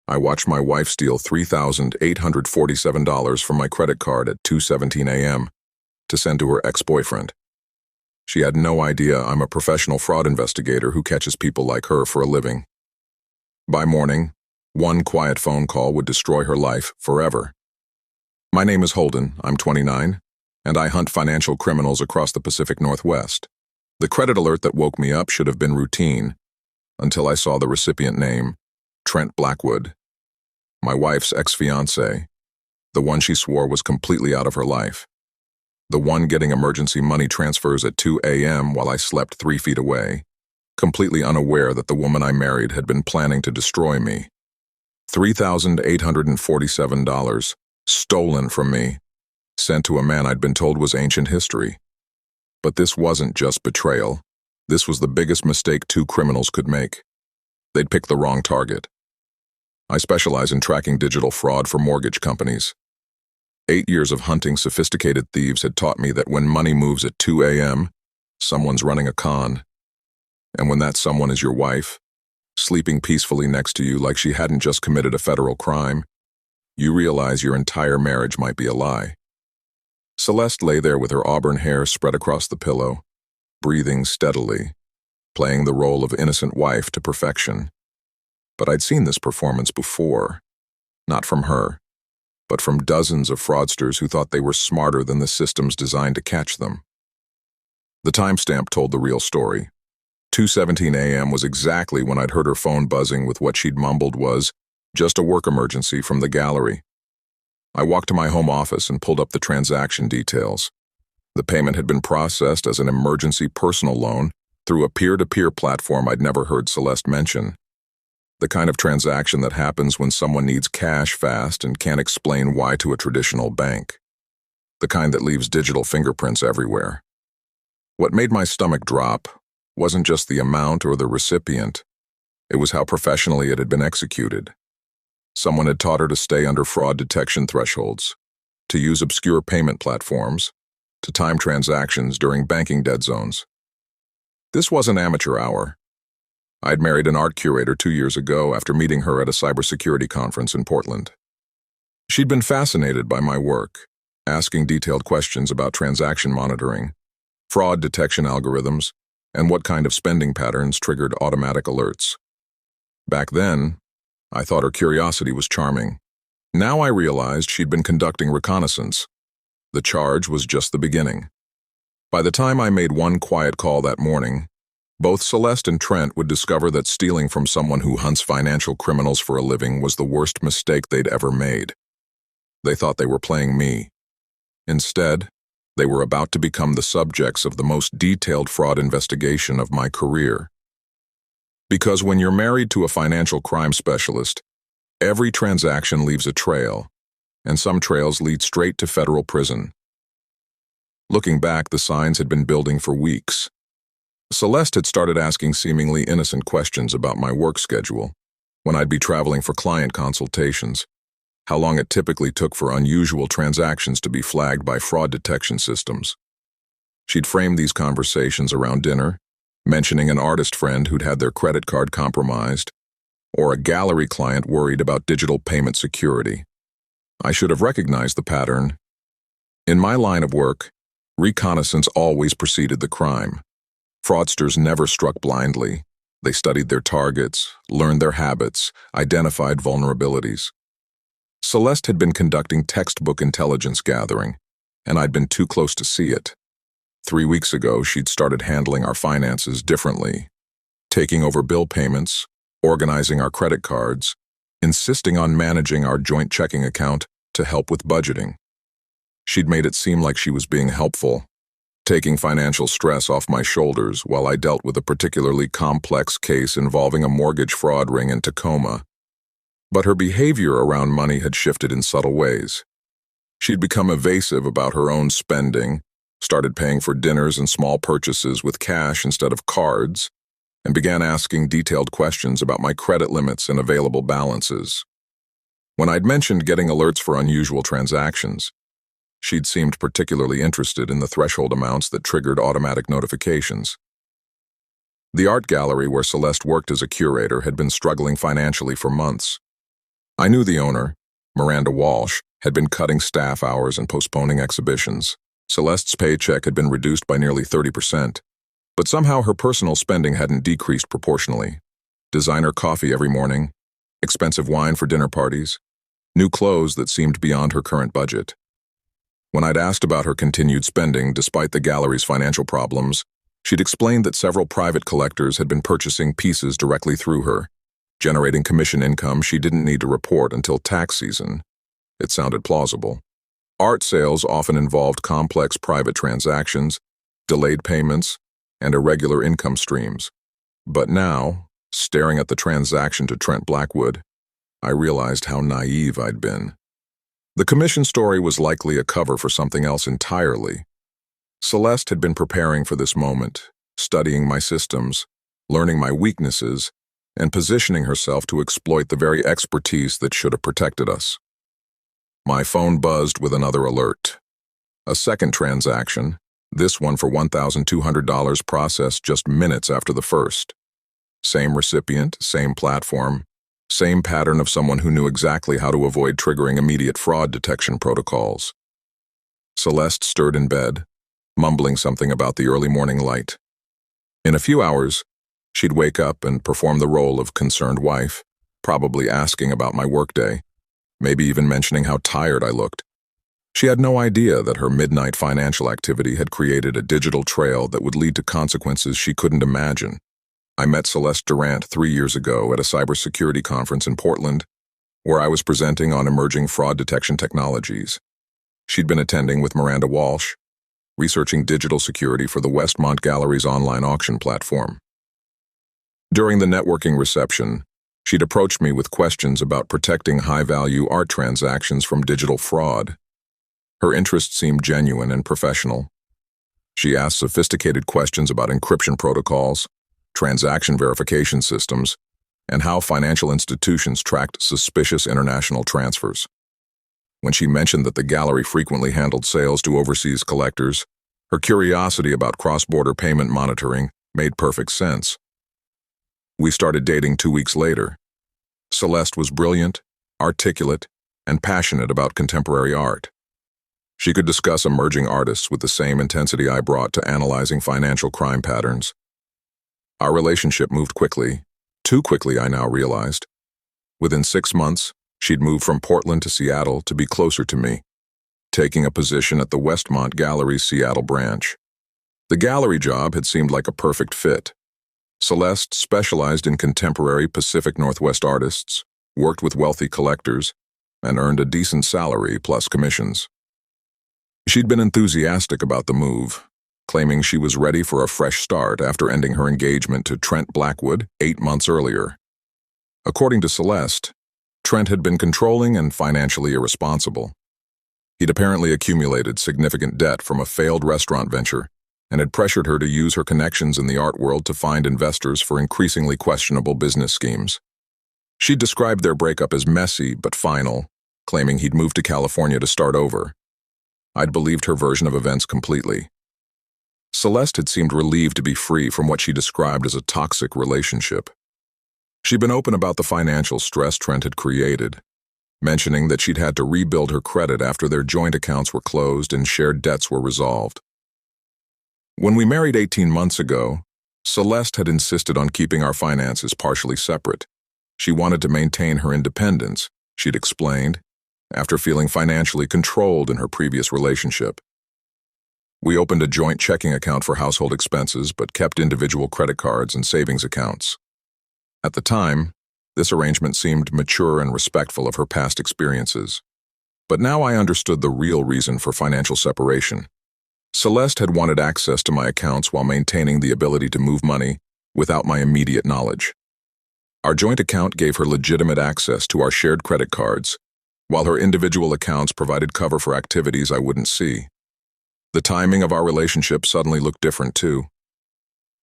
I watched my wife steal $3,847 from my credit card at 2:17 a.m. to send to her ex-boyfriend. She had no idea I'm a professional fraud investigator who catches people like her for a living. By morning, one quiet phone call would destroy her life forever. My name is Holden, I'm 29, and I hunt financial criminals across the Pacific Northwest. The credit alert that woke me up should have been routine, until I saw the recipient name, Trent Blackwood, my wife's ex-fiancé, the one she swore was completely out of her life, the one getting emergency money transfers at 2 a.m. while I slept 3 feet away, completely unaware that the woman I married had been planning to destroy me. $3,847, stolen from me, sent to a man I'd been told was ancient history. But this wasn't just betrayal. This was the biggest mistake two criminals could make. They'd picked the wrong target. I specialize in tracking digital fraud for mortgage companies. 8 years of hunting sophisticated thieves had taught me that when money moves at 2 a.m., someone's running a con. And when that someone is your wife, sleeping peacefully next to you like she hadn't just committed a federal crime, you realize your entire marriage might be a lie. Celeste lay there with her auburn hair spread across the pillow, breathing steadily, playing the role of innocent wife to perfection. But I'd seen this performance before, not from her, but from dozens of fraudsters who thought they were smarter than the systems designed to catch them. The timestamp told the real story. 2:17 a.m. was exactly when I'd heard her phone buzzing with what she'd mumbled was just a work emergency from the gallery. I walked to my home office and pulled up the transaction details. The payment had been processed as an emergency personal loan through a peer-to-peer platform I'd never heard Celeste mention. The kind of transaction that happens when someone needs cash fast and can't explain why to a traditional bank. The kind that leaves digital fingerprints everywhere. What made my stomach drop wasn't just the amount or the recipient. It was how professionally it had been executed. Someone had taught her to stay under fraud detection thresholds, to use obscure payment platforms, to time transactions during banking dead zones. This wasn't amateur hour. I'd married an art curator 2 years ago after meeting her at a cybersecurity conference in Portland. She'd been fascinated by my work, asking detailed questions about transaction monitoring, fraud detection algorithms, and what kind of spending patterns triggered automatic alerts. Back then, I thought her curiosity was charming. Now I realized she'd been conducting reconnaissance. The charge was just the beginning. By the time I made one quiet call that morning, both Celeste and Trent would discover that stealing from someone who hunts financial criminals for a living was the worst mistake they'd ever made. They thought they were playing me. Instead, they were about to become the subjects of the most detailed fraud investigation of my career. Because when you're married to a financial crime specialist, every transaction leaves a trail, and some trails lead straight to federal prison. Looking back, the signs had been building for weeks. Celeste had started asking seemingly innocent questions about my work schedule, when I'd be traveling for client consultations, how long it typically took for unusual transactions to be flagged by fraud detection systems. She'd framed these conversations around dinner, mentioning an artist friend who'd had their credit card compromised, or a gallery client worried about digital payment security. I should have recognized the pattern. In my line of work, reconnaissance always preceded the crime. Fraudsters never struck blindly. They studied their targets, learned their habits, identified vulnerabilities. Celeste had been conducting textbook intelligence gathering, and I'd been too close to see it. 3 weeks ago, she'd started handling our finances differently, taking over bill payments, organizing our credit cards, insisting on managing our joint checking account to help with budgeting. She'd made it seem like she was being helpful, taking financial stress off my shoulders while I dealt with a particularly complex case involving a mortgage fraud ring in Tacoma. But her behavior around money had shifted in subtle ways. She'd become evasive about her own spending, started paying for dinners and small purchases with cash instead of cards, and began asking detailed questions about my credit limits and available balances. When I'd mentioned getting alerts for unusual transactions, she'd seemed particularly interested in the threshold amounts that triggered automatic notifications. The art gallery where Celeste worked as a curator had been struggling financially for months. I knew the owner, Miranda Walsh, had been cutting staff hours and postponing exhibitions. Celeste's paycheck had been reduced by nearly 30%, but somehow her personal spending hadn't decreased proportionally. Designer coffee every morning, expensive wine for dinner parties, new clothes that seemed beyond her current budget. When I'd asked about her continued spending despite the gallery's financial problems, she'd explained that several private collectors had been purchasing pieces directly through her, generating commission income she didn't need to report until tax season. It sounded plausible. Art sales often involved complex private transactions, delayed payments, and irregular income streams. But now, staring at the transaction to Trent Blackwood, I realized how naive I'd been. The commission story was likely a cover for something else entirely. Celeste had been preparing for this moment, studying my systems, learning my weaknesses, and positioning herself to exploit the very expertise that should have protected us. My phone buzzed with another alert. A second transaction, this one for $1,200, processed just minutes after the first. Same recipient, same platform, same pattern of someone who knew exactly how to avoid triggering immediate fraud detection protocols. Celeste stirred in bed, mumbling something about the early morning light. In a few hours, she'd wake up and perform the role of concerned wife, probably asking about my workday, maybe even mentioning how tired I looked. She had no idea that her midnight financial activity had created a digital trail that would lead to consequences she couldn't imagine. I met Celeste Durant 3 years ago at a cybersecurity conference in Portland, where I was presenting on emerging fraud detection technologies. She'd been attending with Miranda Walsh, researching digital security for the Westmont Gallery's online auction platform. During the networking reception, she'd approached me with questions about protecting high-value art transactions from digital fraud. Her interest seemed genuine and professional. She asked sophisticated questions about encryption protocols, transaction verification systems, and how financial institutions tracked suspicious international transfers. When she mentioned that the gallery frequently handled sales to overseas collectors, her curiosity about cross-border payment monitoring made perfect sense. We started dating 2 weeks later. Celeste was brilliant, articulate, and passionate about contemporary art. She could discuss emerging artists with the same intensity I brought to analyzing financial crime patterns. Our relationship moved quickly, too quickly I now realized. Within 6 months, she'd moved from Portland to Seattle to be closer to me, taking a position at the Westmont Gallery's Seattle branch. The gallery job had seemed like a perfect fit. Celeste specialized in contemporary Pacific Northwest artists, worked with wealthy collectors, and earned a decent salary plus commissions. She'd been enthusiastic about the move, claiming she was ready for a fresh start after ending her engagement to Trent Blackwood 8 months earlier. According to Celeste, Trent had been controlling and financially irresponsible. He'd apparently accumulated significant debt from a failed restaurant venture and had pressured her to use her connections in the art world to find investors for increasingly questionable business schemes. She described their breakup as messy but final, claiming he'd moved to California to start over. I'd believed her version of events completely. Celeste had seemed relieved to be free from what she described as a toxic relationship. She'd been open about the financial stress Trent had created, mentioning that she'd had to rebuild her credit after their joint accounts were closed and shared debts were resolved. When we married 18 months ago, Celeste had insisted on keeping our finances partially separate. She wanted to maintain her independence, she'd explained, after feeling financially controlled in her previous relationship. We opened a joint checking account for household expenses but kept individual credit cards and savings accounts. At the time, this arrangement seemed mature and respectful of her past experiences. But now I understood the real reason for financial separation. Celeste had wanted access to my accounts while maintaining the ability to move money without my immediate knowledge. Our joint account gave her legitimate access to our shared credit cards, while her individual accounts provided cover for activities I wouldn't see. The timing of our relationship suddenly looked different too.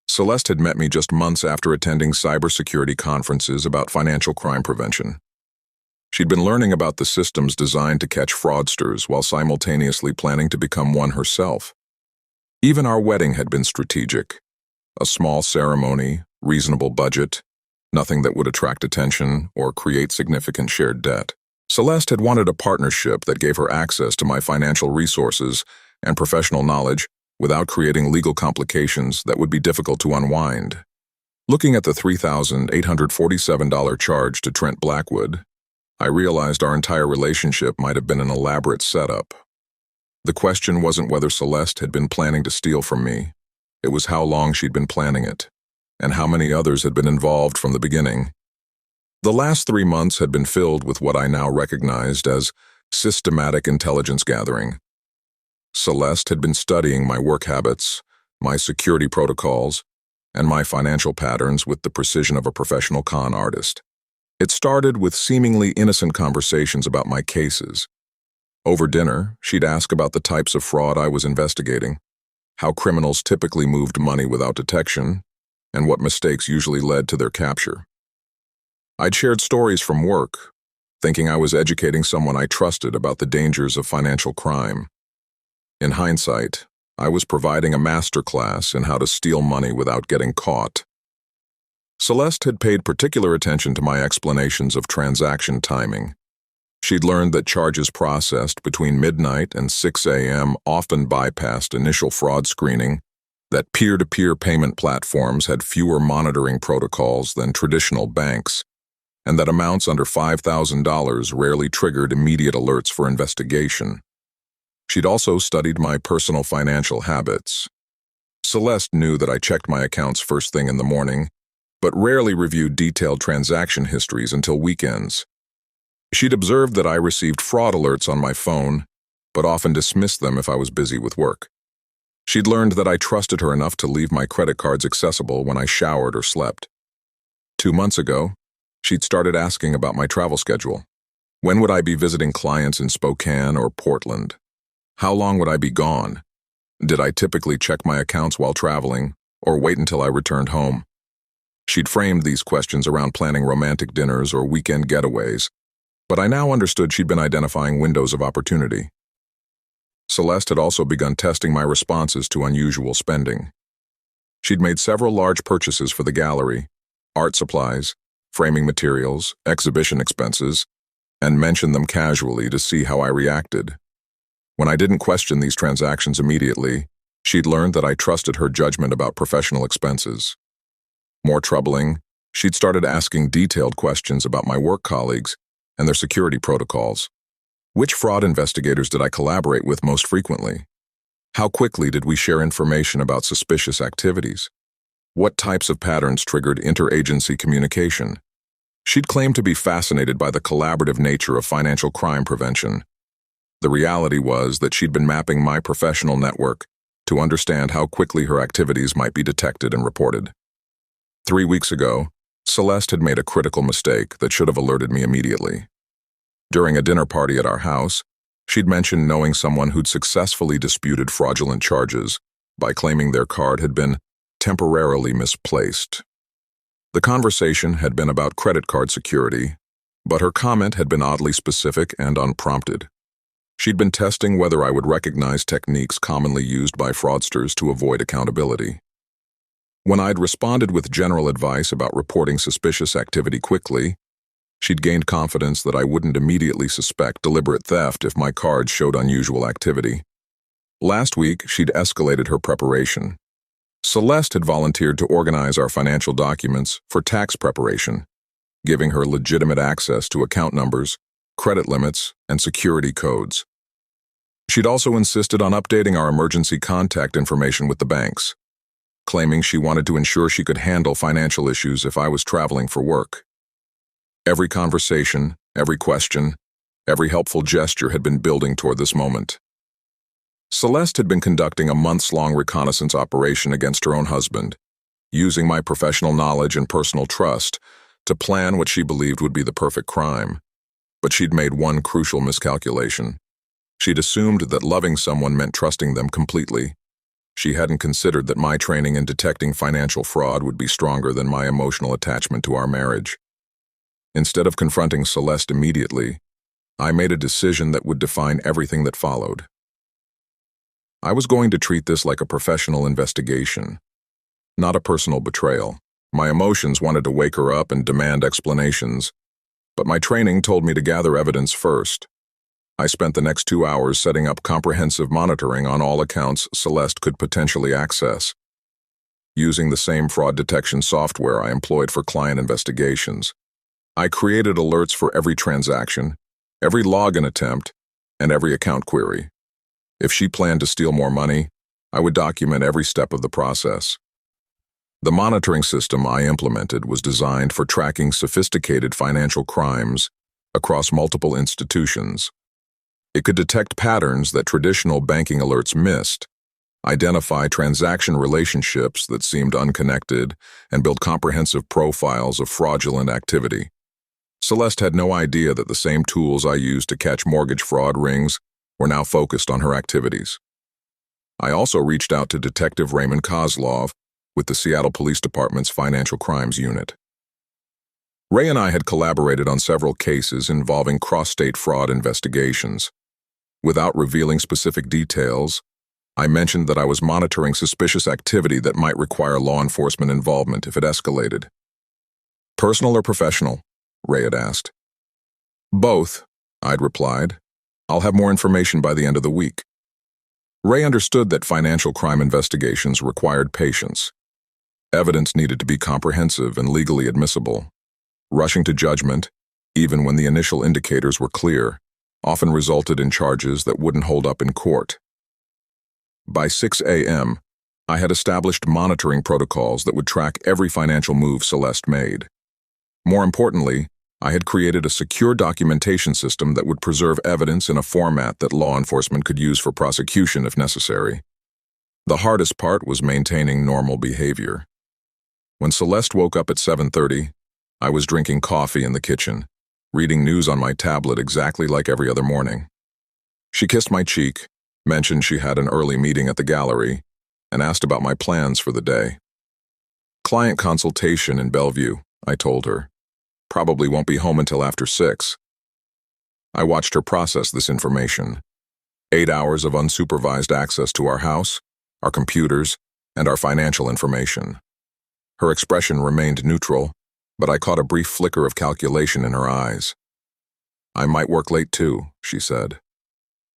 Celeste had met me just months after attending cybersecurity conferences about financial crime prevention. She'd been learning about the systems designed to catch fraudsters while simultaneously planning to become one herself. Even our wedding had been strategic. A small ceremony, reasonable budget, nothing that would attract attention or create significant shared debt. Celeste had wanted a partnership that gave her access to my financial resources and professional knowledge without creating legal complications that would be difficult to unwind. Looking at the $3,847 charge to Trent Blackwood, I realized our entire relationship might have been an elaborate setup. The question wasn't whether Celeste had been planning to steal from me. It was how long she'd been planning it, and how many others had been involved from the beginning. The last 3 months had been filled with what I now recognized as systematic intelligence gathering. Celeste had been studying my work habits, my security protocols, and my financial patterns with the precision of a professional con artist. It started with seemingly innocent conversations about my cases. Over dinner, she'd ask about the types of fraud I was investigating, how criminals typically moved money without detection, and what mistakes usually led to their capture. I'd shared stories from work, thinking I was educating someone I trusted about the dangers of financial crime. In hindsight, I was providing a masterclass in how to steal money without getting caught. Celeste had paid particular attention to my explanations of transaction timing. She'd learned that charges processed between midnight and 6 a.m. often bypassed initial fraud screening, that peer-to-peer payment platforms had fewer monitoring protocols than traditional banks, and that amounts under $5,000 rarely triggered immediate alerts for investigation. She'd also studied my personal financial habits. Celeste knew that I checked my accounts first thing in the morning, but rarely reviewed detailed transaction histories until weekends. She'd observed that I received fraud alerts on my phone, but often dismissed them if I was busy with work. She'd learned that I trusted her enough to leave my credit cards accessible when I showered or slept. 2 months ago, she'd started asking about my travel schedule. When would I be visiting clients in Spokane or Portland? How long would I be gone? Did I typically check my accounts while traveling, or wait until I returned home? She'd framed these questions around planning romantic dinners or weekend getaways, but I now understood she'd been identifying windows of opportunity. Celeste had also begun testing my responses to unusual spending. She'd made several large purchases for the gallery, art supplies, framing materials, exhibition expenses, and mentioned them casually to see how I reacted. When I didn't question these transactions immediately, she'd learned that I trusted her judgment about professional expenses. More troubling, she'd started asking detailed questions about my work colleagues and their security protocols. Which fraud investigators did I collaborate with most frequently? How quickly did we share information about suspicious activities? What types of patterns triggered interagency communication? She'd claimed to be fascinated by the collaborative nature of financial crime prevention. The reality was that she'd been mapping my professional network to understand how quickly her activities might be detected and reported. 3 weeks ago, Celeste had made a critical mistake that should have alerted me immediately. During a dinner party at our house, she'd mentioned knowing someone who'd successfully disputed fraudulent charges by claiming their card had been temporarily misplaced. The conversation had been about credit card security, but her comment had been oddly specific and unprompted. She'd been testing whether I would recognize techniques commonly used by fraudsters to avoid accountability. When I'd responded with general advice about reporting suspicious activity quickly, she'd gained confidence that I wouldn't immediately suspect deliberate theft if my card showed unusual activity. Last week, she'd escalated her preparation. Celeste had volunteered to organize our financial documents for tax preparation, giving her legitimate access to account numbers, credit limits, and security codes. She'd also insisted on updating our emergency contact information with the banks, claiming she wanted to ensure she could handle financial issues if I was traveling for work. Every conversation, every question, every helpful gesture had been building toward this moment. Celeste had been conducting a months-long reconnaissance operation against her own husband, using my professional knowledge and personal trust to plan what she believed would be the perfect crime. But she'd made one crucial miscalculation. She'd assumed that loving someone meant trusting them completely. She hadn't considered that my training in detecting financial fraud would be stronger than my emotional attachment to our marriage. Instead of confronting Celeste immediately, I made a decision that would define everything that followed. I was going to treat this like a professional investigation, not a personal betrayal. My emotions wanted to wake her up and demand explanations, but my training told me to gather evidence first. I spent the next 2 hours setting up comprehensive monitoring on all accounts Celeste could potentially access. Using the same fraud detection software I employed for client investigations, I created alerts for every transaction, every login attempt, and every account query. If she planned to steal more money, I would document every step of the process. The monitoring system I implemented was designed for tracking sophisticated financial crimes across multiple institutions. It could detect patterns that traditional banking alerts missed, identify transaction relationships that seemed unconnected, and build comprehensive profiles of fraudulent activity. Celeste had no idea that the same tools I used to catch mortgage fraud rings were now focused on her activities. I also reached out to Detective Raymond Kozlov with the Seattle Police Department's Financial Crimes Unit. Ray and I had collaborated on several cases involving cross-state fraud investigations. Without revealing specific details, I mentioned that I was monitoring suspicious activity that might require law enforcement involvement if it escalated. "Personal or professional?" Ray had asked. "Both," I'd replied. "I'll have more information by the end of the week." Ray understood that financial crime investigations required patience. Evidence needed to be comprehensive and legally admissible. Rushing to judgment, even when the initial indicators were clear, often resulted in charges that wouldn't hold up in court. By 6 a.m., I had established monitoring protocols that would track every financial move Celeste made. More importantly, I had created a secure documentation system that would preserve evidence in a format that law enforcement could use for prosecution if necessary. The hardest part was maintaining normal behavior. When Celeste woke up at 7:30, I was drinking coffee in the kitchen, reading news on my tablet exactly like every other morning. She kissed my cheek, mentioned she had an early meeting at the gallery, and asked about my plans for the day. "Client consultation in Bellevue," I told her. "Probably won't be home until after 6. I watched her process this information. 8 hours of unsupervised access to our house, our computers, and our financial information. Her expression remained neutral, but I caught a brief flicker of calculation in her eyes. "I might work late too," she said.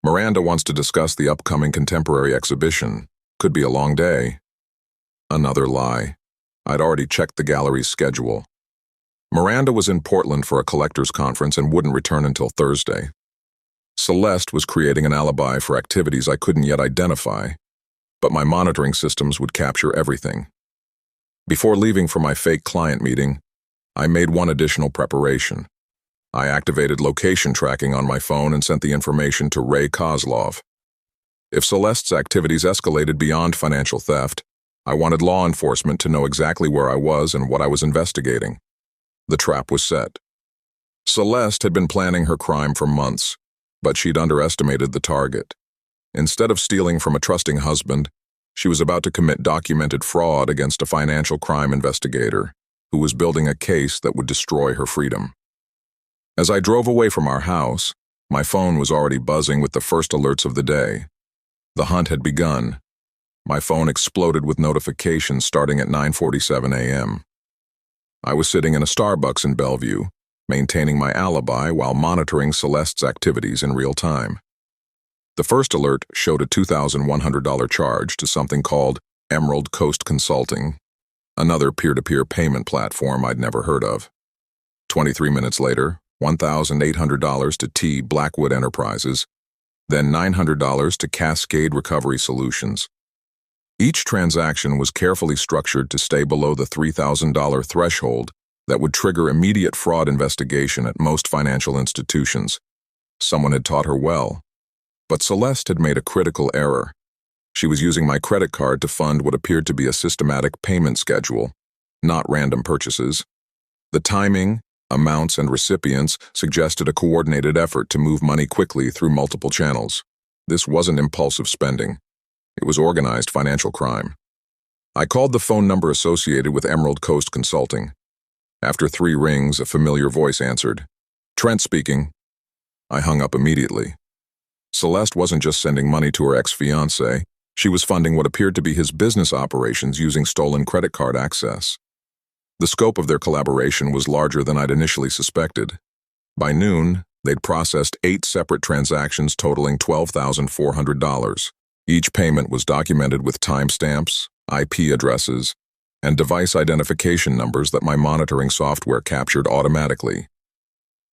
"Miranda wants to discuss the upcoming contemporary exhibition. Could be a long day." Another lie. I'd already checked the gallery's schedule. Miranda was in Portland for a collectors conference and wouldn't return until Thursday. Celeste was creating an alibi for activities I couldn't yet identify, but my monitoring systems would capture everything. Before leaving for my fake client meeting, I made one additional preparation. I activated location tracking on my phone and sent the information to Ray Kozlov. If Celeste's activities escalated beyond financial theft, I wanted law enforcement to know exactly where I was and what I was investigating. The trap was set. Celeste had been planning her crime for months, but she'd underestimated the target. Instead of stealing from a trusting husband, she was about to commit documented fraud against a financial crime investigator who was building a case that would destroy her freedom. As I drove away from our house, my phone was already buzzing with the first alerts of the day. The hunt had begun. My phone exploded with notifications starting at 9:47 a.m. I was sitting in a Starbucks in Bellevue, maintaining my alibi while monitoring Celeste's activities in real time. The first alert showed a $2,100 charge to something called Emerald Coast Consulting, another peer-to-peer payment platform I'd never heard of. 23 minutes later, $1,800 to T. Blackwood Enterprises, then $900 to Cascade Recovery Solutions. Each transaction was carefully structured to stay below the $3,000 threshold that would trigger immediate fraud investigation at most financial institutions. Someone had taught her well. But Celeste had made a critical error. She was using my credit card to fund what appeared to be a systematic payment schedule, not random purchases. The timing, amounts, and recipients suggested a coordinated effort to move money quickly through multiple channels. This wasn't impulsive spending. It was organized financial crime. I called the phone number associated with Emerald Coast Consulting. After 3 rings, a familiar voice answered. "Trent speaking." I hung up immediately. Celeste wasn't just sending money to her ex-fiancé, she was funding what appeared to be his business operations using stolen credit card access. The scope of their collaboration was larger than I'd initially suspected. By noon, they'd processed 8 separate transactions totaling $12,400. Each payment was documented with timestamps, IP addresses, and device identification numbers that my monitoring software captured automatically.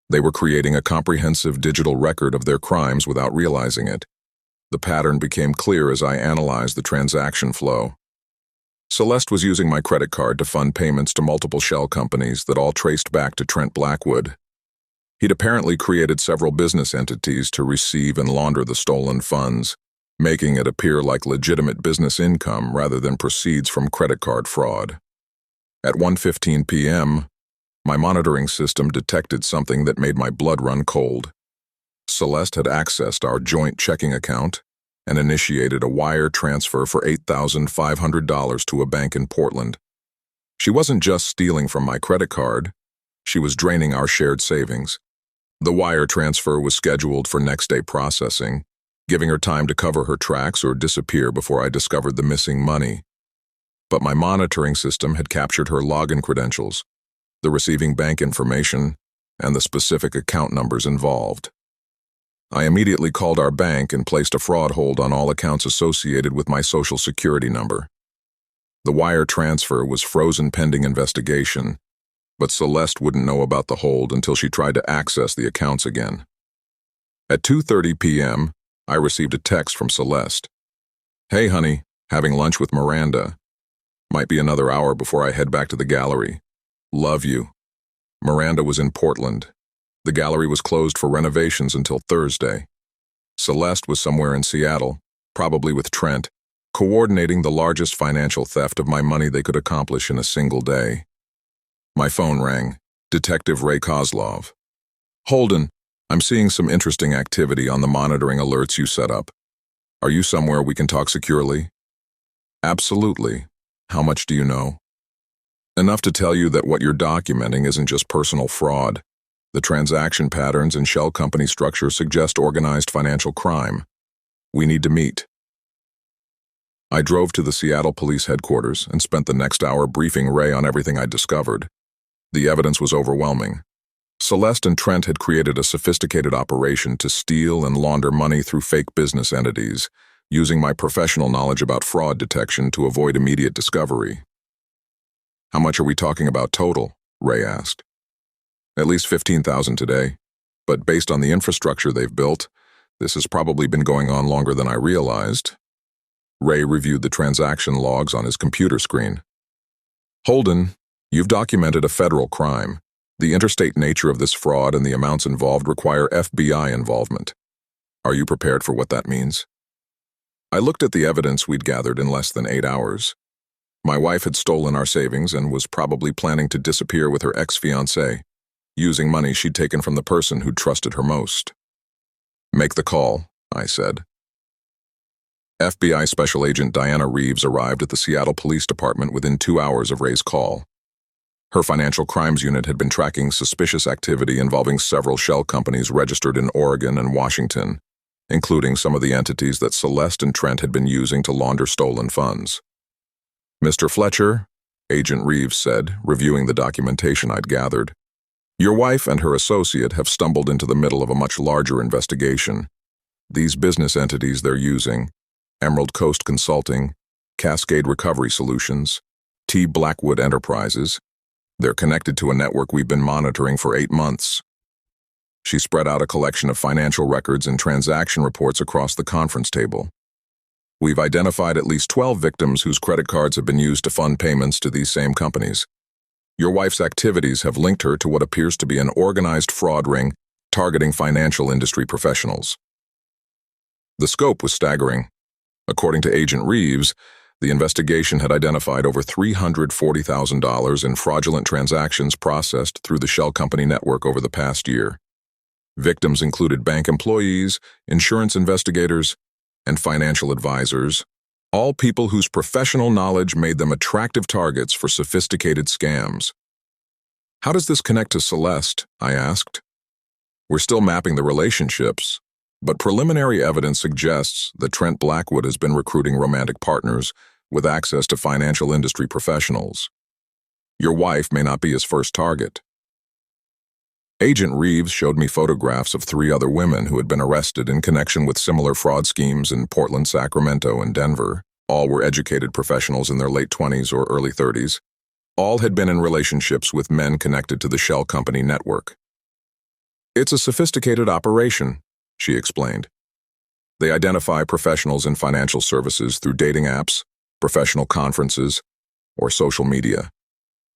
They were creating a comprehensive digital record of their crimes without realizing it. The pattern became clear as I analyzed the transaction flow. Celeste was using my credit card to fund payments to multiple shell companies that all traced back to Trent Blackwood. He'd apparently created several business entities to receive and launder the stolen funds, making it appear like legitimate business income rather than proceeds from credit card fraud. At 1:15 p.m., my monitoring system detected something that made my blood run cold. Celeste had accessed our joint checking account and initiated a wire transfer for $8,500 to a bank in Portland. She wasn't just stealing from my credit card, she was draining our shared savings. The wire transfer was scheduled for next-day processing, giving her time to cover her tracks or disappear before I discovered the missing money. But my monitoring system had captured her login credentials, the receiving bank information, and the specific account numbers involved. I immediately called our bank and placed a fraud hold on all accounts associated with my Social Security number. The wire transfer was frozen pending investigation, but Celeste wouldn't know about the hold until she tried to access the accounts again. At 2:30 p.m., I received a text from Celeste. "Hey, honey, having lunch with Miranda. Might be another hour before I head back to the gallery. Love you." Miranda was in Portland. The gallery was closed for renovations until Thursday. Celeste was somewhere in Seattle, probably with Trent, coordinating the largest financial theft of my money they could accomplish in a single day. My phone rang. Detective Ray Kozlov. "Holden, I'm seeing some interesting activity on the monitoring alerts you set up. Are you somewhere we can talk securely?" "Absolutely. How much do you know?" "Enough to tell you that what you're documenting isn't just personal fraud. The transaction patterns and shell company structure suggest organized financial crime. We need to meet." I drove to the Seattle Police Headquarters and spent the next hour briefing Ray on everything I'd discovered. The evidence was overwhelming. Celeste and Trent had created a sophisticated operation to steal and launder money through fake business entities, using my professional knowledge about fraud detection to avoid immediate discovery. "How much are we talking about total?" Ray asked. "At least $15,000 today, but based on the infrastructure they've built, this has probably been going on longer than I realized." Ray reviewed the transaction logs on his computer screen. "Holden, you've documented a federal crime. The interstate nature of this fraud and the amounts involved require FBI involvement. Are you prepared for what that means?" I looked at the evidence we'd gathered in less than 8 hours. My wife had stolen our savings and was probably planning to disappear with her ex-fiancé, using money she'd taken from the person who'd trusted her most. "Make the call," I said. FBI Special Agent Diana Reeves arrived at the Seattle Police Department within 2 hours of Ray's call. Her financial crimes unit had been tracking suspicious activity involving several shell companies registered in Oregon and Washington, including some of the entities that Celeste and Trent had been using to launder stolen funds. "Mr. Fletcher," Agent Reeves said, reviewing the documentation I'd gathered, "your wife and her associate have stumbled into the middle of a much larger investigation. These business entities they're using, Emerald Coast Consulting, Cascade Recovery Solutions, T. Blackwood Enterprises, they're connected to a network we've been monitoring for 8 months." She spread out a collection of financial records and transaction reports across the conference table. "We've identified at least 12 victims whose credit cards have been used to fund payments to these same companies. Your wife's activities have linked her to what appears to be an organized fraud ring targeting financial industry professionals." The scope was staggering. According to Agent Reeves, the investigation had identified over $340,000 in fraudulent transactions processed through the shell company network over the past year. Victims included bank employees, insurance investigators, and financial advisors, all people whose professional knowledge made them attractive targets for sophisticated scams. "How does this connect to Celeste?" I asked. "We're still mapping the relationships, but preliminary evidence suggests that Trent Blackwood has been recruiting romantic partners with access to financial industry professionals. Your wife may not be his first target. Agent Reeves showed me photographs of 3 other women who had been arrested in connection with similar fraud schemes in Portland, Sacramento, and Denver. All were educated professionals in their late 20s or early 30s. All had been in relationships with men connected to the shell company network. It's a sophisticated operation, she explained. They identify professionals in financial services through dating apps, professional conferences, or social media.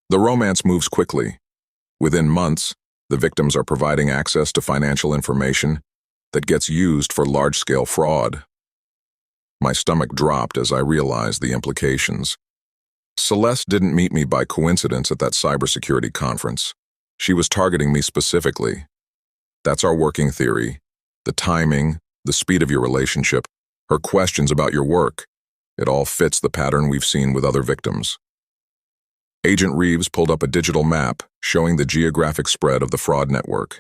The romance moves quickly. Within months, the victims are providing access to financial information that gets used for large-scale fraud. My stomach dropped as I realized the implications. Celeste didn't meet me by coincidence at that cybersecurity conference. She was targeting me specifically. That's our working theory. The timing, the speed of your relationship, her questions about your work. It all fits the pattern we've seen with other victims. Agent Reeves pulled up a digital map showing the geographic spread of the fraud network.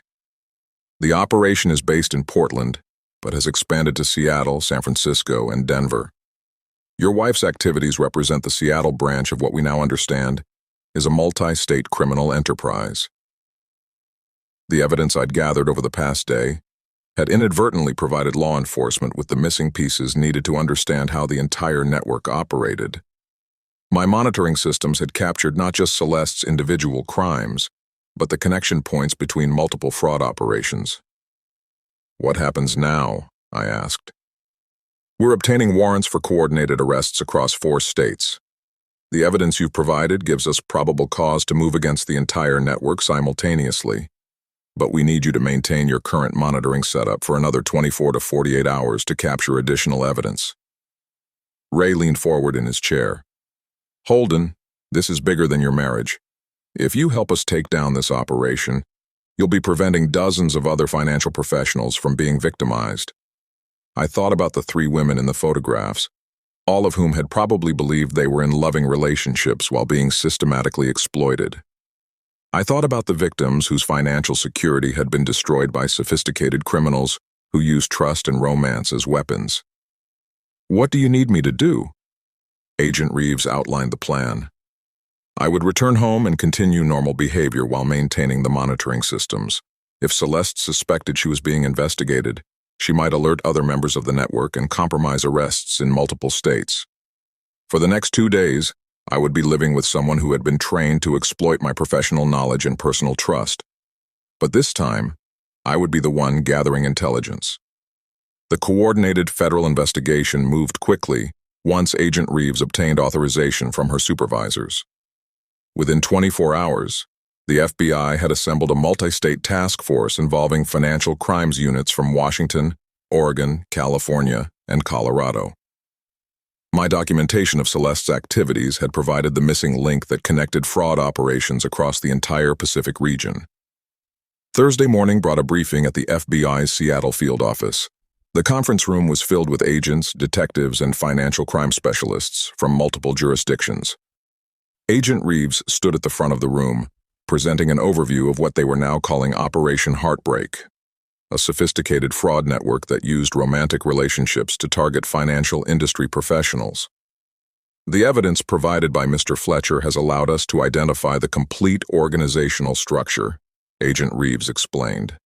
The operation is based in Portland, but has expanded to Seattle, San Francisco, and Denver. Your wife's activities represent the Seattle branch of what we now understand is a multi-state criminal enterprise. The evidence I'd gathered over the past day had inadvertently provided law enforcement with the missing pieces needed to understand how the entire network operated. My monitoring systems had captured not just Celeste's individual crimes, but the connection points between multiple fraud operations. What happens now? I asked. We're obtaining warrants for coordinated arrests across 4 states. The evidence you've provided gives us probable cause to move against the entire network simultaneously, but we need you to maintain your current monitoring setup for another 24 to 48 hours to capture additional evidence. Ray leaned forward in his chair. Holden, this is bigger than your marriage. If you help us take down this operation, you'll be preventing dozens of other financial professionals from being victimized. I thought about the 3 women in the photographs, all of whom had probably believed they were in loving relationships while being systematically exploited. I thought about the victims whose financial security had been destroyed by sophisticated criminals who used trust and romance as weapons. What do you need me to do? Agent Reeves outlined the plan. I would return home and continue normal behavior while maintaining the monitoring systems. If Celeste suspected she was being investigated, she might alert other members of the network and compromise arrests in multiple states. For the next 2 days, I would be living with someone who had been trained to exploit my professional knowledge and personal trust. But this time, I would be the one gathering intelligence. The coordinated federal investigation moved quickly once Agent Reeves obtained authorization from her supervisors. Within 24 hours, the FBI had assembled a multi-state task force involving financial crimes units from Washington, Oregon, California, and Colorado. My documentation of Celeste's activities had provided the missing link that connected fraud operations across the entire Pacific region. Thursday morning brought a briefing at the FBI's Seattle field office. The conference room was filled with agents, detectives, and financial crime specialists from multiple jurisdictions. Agent Reeves stood at the front of the room, presenting an overview of what they were now calling Operation Heartbreak, a sophisticated fraud network that used romantic relationships to target financial industry professionals. The evidence provided by Mr. Fletcher has allowed us to identify the complete organizational structure, Agent Reeves explained.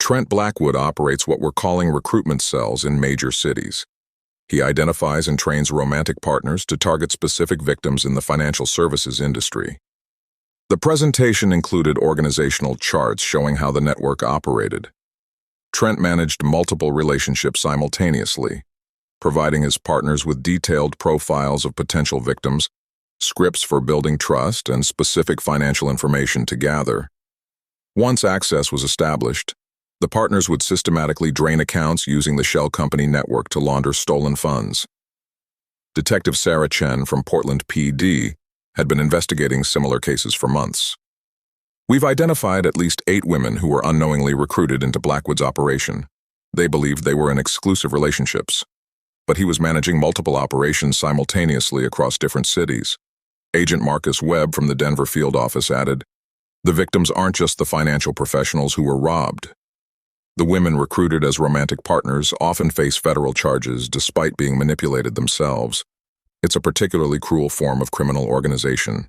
Trent Blackwood operates what we're calling recruitment cells in major cities. He identifies and trains romantic partners to target specific victims in the financial services industry. The presentation included organizational charts showing how the network operated. Trent managed multiple relationships simultaneously, providing his partners with detailed profiles of potential victims, scripts for building trust, and specific financial information to gather. Once access was established, the partners would systematically drain accounts using the shell company network to launder stolen funds. Detective Sarah Chen from Portland PD had been investigating similar cases for months. We've identified at least 8 women who were unknowingly recruited into Blackwood's operation. They believed they were in exclusive relationships, but he was managing multiple operations simultaneously across different cities. Agent Marcus Webb from the Denver field office added, "The victims aren't just the financial professionals who were robbed. The women recruited as romantic partners often face federal charges despite being manipulated themselves. It's a particularly cruel form of criminal organization."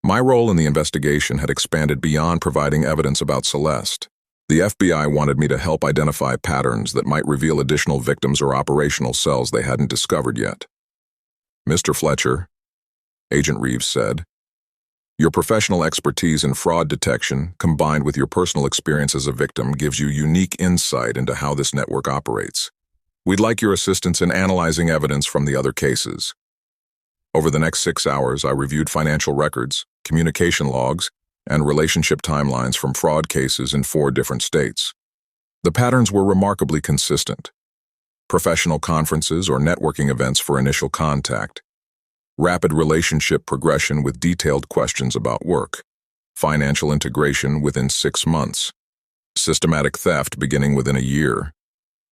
My role in the investigation had expanded beyond providing evidence about Celeste. The FBI wanted me to help identify patterns that might reveal additional victims or operational cells they hadn't discovered yet. "Mr. Fletcher," Agent Reeves said, "your professional expertise in fraud detection, combined with your personal experience as a victim, gives you unique insight into how this network operates. We'd like your assistance in analyzing evidence from the other cases." Over the next 6 hours, I reviewed financial records, communication logs, and relationship timelines from fraud cases in 4 different states. The patterns were remarkably consistent. Professional conferences or networking events for initial contact, rapid relationship progression with detailed questions about work, financial integration within 6 months, systematic theft beginning within a year.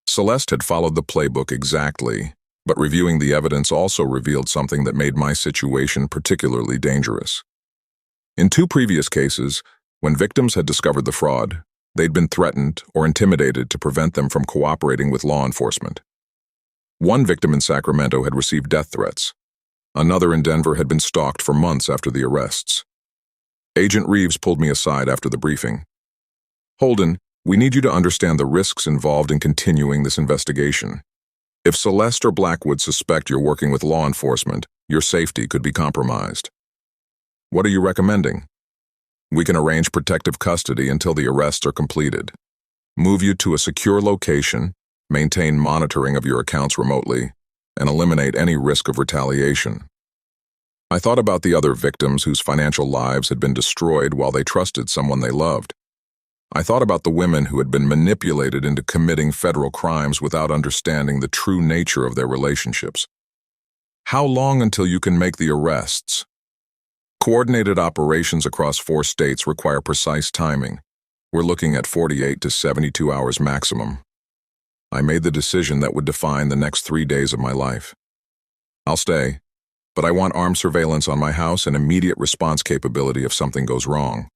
Celeste had followed the playbook exactly, but reviewing the evidence also revealed something that made my situation particularly dangerous. In 2 previous cases, when victims had discovered the fraud, they'd been threatened or intimidated to prevent them from cooperating with law enforcement. One victim in Sacramento had received death threats. Another in Denver had been stalked for months after the arrests. Agent Reeves pulled me aside after the briefing. "Holden, we need you to understand the risks involved in continuing this investigation. If Celeste or Blackwood suspect you're working with law enforcement, your safety could be compromised." "What are you recommending?" "We can arrange protective custody until the arrests are completed. Move you to a secure location, maintain monitoring of your accounts remotely, and eliminate any risk of retaliation." I thought about the other victims whose financial lives had been destroyed while they trusted someone they loved. I thought about the women who had been manipulated into committing federal crimes without understanding the true nature of their relationships. "How long until you can make the arrests?" "Coordinated operations across 4 states require precise timing. We're looking at 48 to 72 hours maximum." I made the decision that would define the next 3 days of my life. "I'll stay, but I want armed surveillance on my house and immediate response capability if something goes wrong."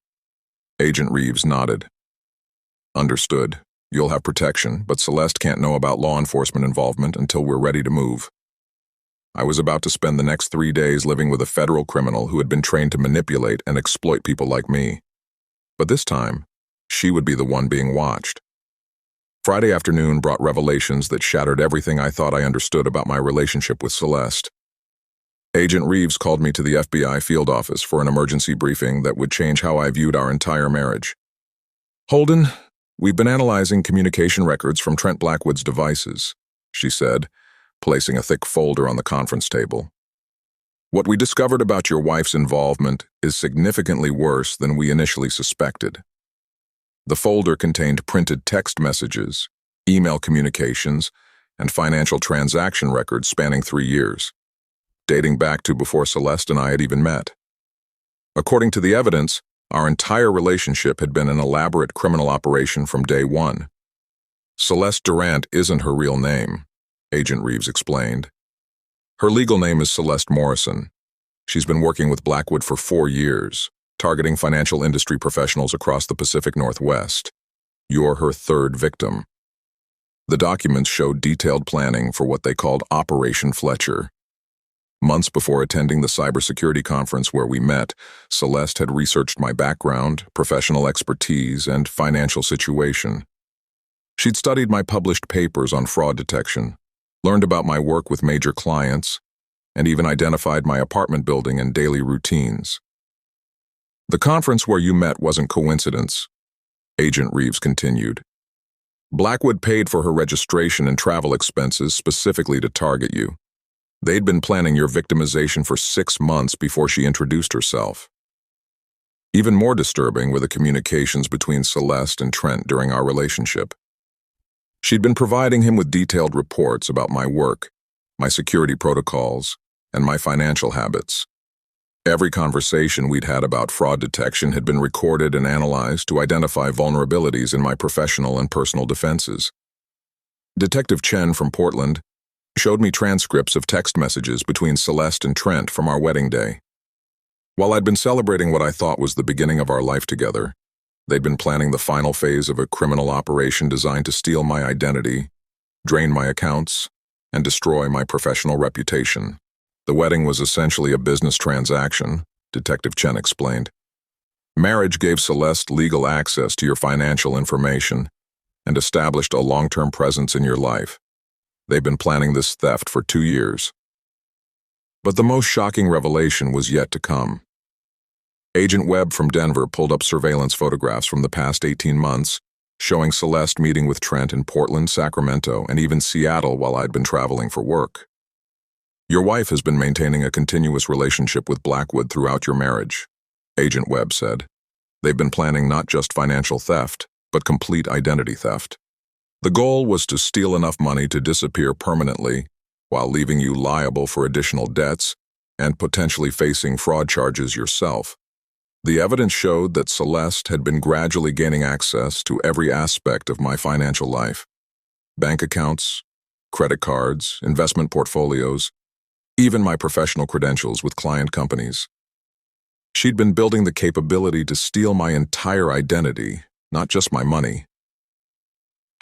Agent Reeves nodded. "Understood. You'll have protection, but Celeste can't know about law enforcement involvement until we're ready to move." I was about to spend the next 3 days living with a federal criminal who had been trained to manipulate and exploit people like me. But this time, she would be the one being watched. Friday afternoon brought revelations that shattered everything I thought I understood about my relationship with Celeste. Agent Reeves called me to the FBI field office for an emergency briefing that would change how I viewed our entire marriage. "Holden, we've been analyzing communication records from Trent Blackwood's devices," she said, placing a thick folder on the conference table. "What we discovered about your wife's involvement is significantly worse than we initially suspected." The folder contained printed text messages, email communications, and financial transaction records spanning 3 years, dating back to before Celeste and I had even met. According to the evidence, our entire relationship had been an elaborate criminal operation from day one. "Celeste Durant isn't her real name," Agent Reeves explained. "Her legal name is Celeste Morrison. She's been working with Blackwood for 4 years, targeting financial industry professionals across the Pacific Northwest. You're her 3rd victim." The documents showed detailed planning for what they called Operation Fletcher. Months before attending the cybersecurity conference where we met, Celeste had researched my background, professional expertise, and financial situation. She'd studied my published papers on fraud detection, learned about my work with major clients, and even identified my apartment building and daily routines. "The conference where you met wasn't coincidence," Agent Reeves continued. "Blackwood paid for her registration and travel expenses specifically to target you. They'd been planning your victimization for 6 months before she introduced herself." Even more disturbing were the communications between Celeste and Trent during our relationship. She'd been providing him with detailed reports about my work, my security protocols, and my financial habits. Every conversation we'd had about fraud detection had been recorded and analyzed to identify vulnerabilities in my professional and personal defenses. Detective Chen from Portland showed me transcripts of text messages between Celeste and Trent from our wedding day. While I'd been celebrating what I thought was the beginning of our life together, they'd been planning the final phase of a criminal operation designed to steal my identity, drain my accounts, and destroy my professional reputation. The wedding was essentially a business transaction, Detective Chen explained. Marriage gave Celeste legal access to your financial information and established a long-term presence in your life. They've been planning this theft for 2 years. But the most shocking revelation was yet to come. Agent Webb from Denver pulled up surveillance photographs from the past 18 months, showing Celeste meeting with Trent in Portland, Sacramento, and even Seattle while I'd been traveling for work. Your wife has been maintaining a continuous relationship with Blackwood throughout your marriage, Agent Webb said. They've been planning not just financial theft, but complete identity theft. The goal was to steal enough money to disappear permanently while leaving you liable for additional debts and potentially facing fraud charges yourself. The evidence showed that Celeste had been gradually gaining access to every aspect of my financial life. Bank accounts, credit cards, investment portfolios, even my professional credentials with client companies. She'd been building the capability to steal my entire identity, not just my money.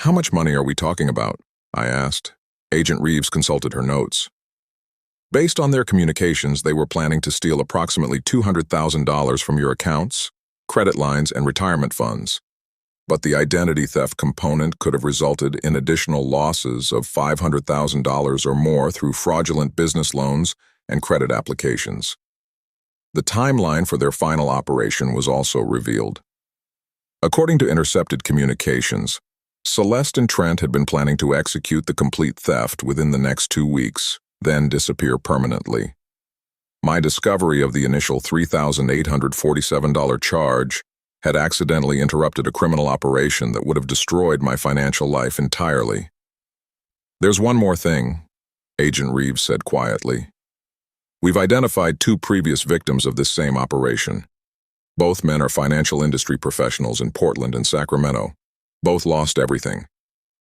How much money are we talking about? I asked. Agent Reeves consulted her notes. Based on their communications, they were planning to steal approximately $200,000 from your accounts, credit lines, and retirement funds. But the identity theft component could have resulted in additional losses of $500,000 or more through fraudulent business loans and credit applications. The timeline for their final operation was also revealed. According to intercepted communications, Celeste and Trent had been planning to execute the complete theft within the next 2 weeks, then disappear permanently. My discovery of the initial $3,847 charge had accidentally interrupted a criminal operation that would have destroyed my financial life entirely. There's one more thing, Agent Reeves said quietly. We've identified 2 previous victims of this same operation. Both men are financial industry professionals in Portland and Sacramento. Both lost everything.